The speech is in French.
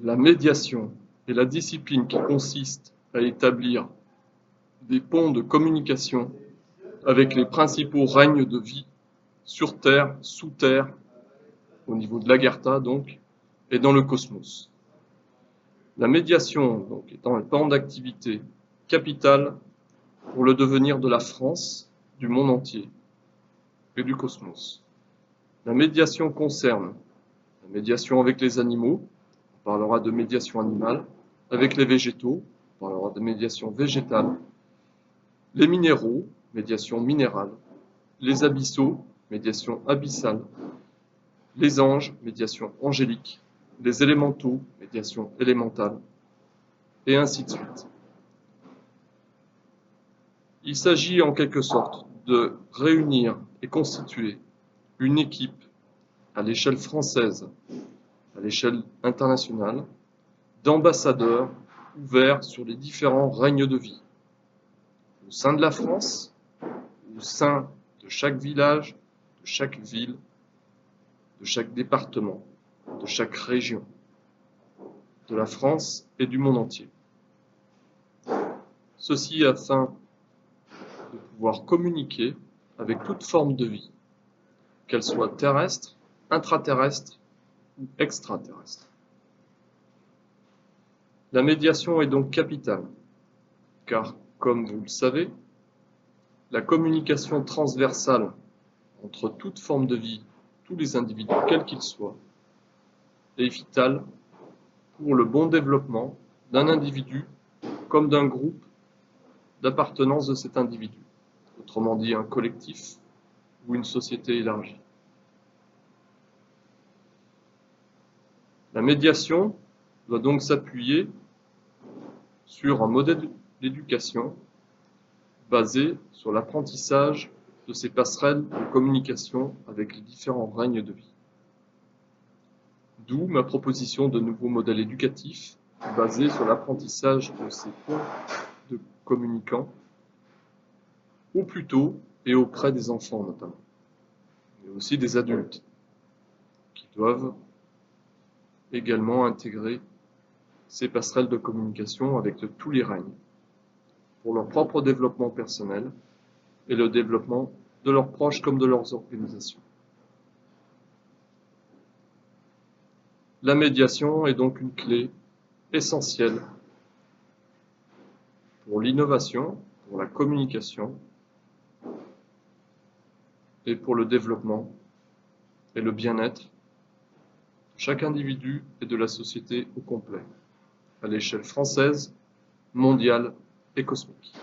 La médiation est la discipline qui consiste à établir des ponts de communication avec les principaux règnes de vie sur Terre, sous Terre, au niveau de l'Agartha donc, et dans le cosmos. La médiation donc, étant un pan d'activité capital pour le devenir de la France, du monde entier et du cosmos. La médiation concerne la médiation avec les animaux, on parlera de médiation animale, avec les végétaux, on parlera de médiation végétale, les minéraux, médiation minérale, les abyssaux, médiation abyssale, les anges, médiation angélique, les élémentaux, médiation élémentale, et ainsi de suite. Il s'agit en quelque sorte de réunir et constituer une équipe à l'échelle française, à l'échelle internationale, d'ambassadeurs ouverts sur les différents règnes de vie, au sein de la France, au sein de chaque village, de chaque ville, de chaque département, de chaque région, de la France et du monde entier. Ceci afin de pouvoir communiquer avec toute forme de vie, qu'elle soit terrestre, intraterrestre ou extraterrestre. La médiation est donc capitale, car, comme vous le savez, la communication transversale entre toute forme de vie, tous les individus, quels qu'ils soient, est vitale pour le bon développement d'un individu comme d'un groupe d'appartenance de cet individu, autrement dit un collectif ou une société élargie. La médiation doit donc s'appuyer sur un modèle d'éducation basé sur l'apprentissage de ces passerelles de communication avec les différents règnes de vie. D'où ma proposition de nouveaux modèles éducatifs basés sur l'apprentissage de ces ponts de communicants au plus tôt et auprès des enfants notamment, mais aussi des adultes qui doivent également intégrer ces passerelles de communication avec tous les règnes pour leur propre développement personnel et le développement de leurs proches comme de leurs organisations. La médiation est donc une clé essentielle pour l'innovation, pour la communication et pour le développement et le bien-être de chaque individu et de la société au complet, à l'échelle française, mondiale et cosmique.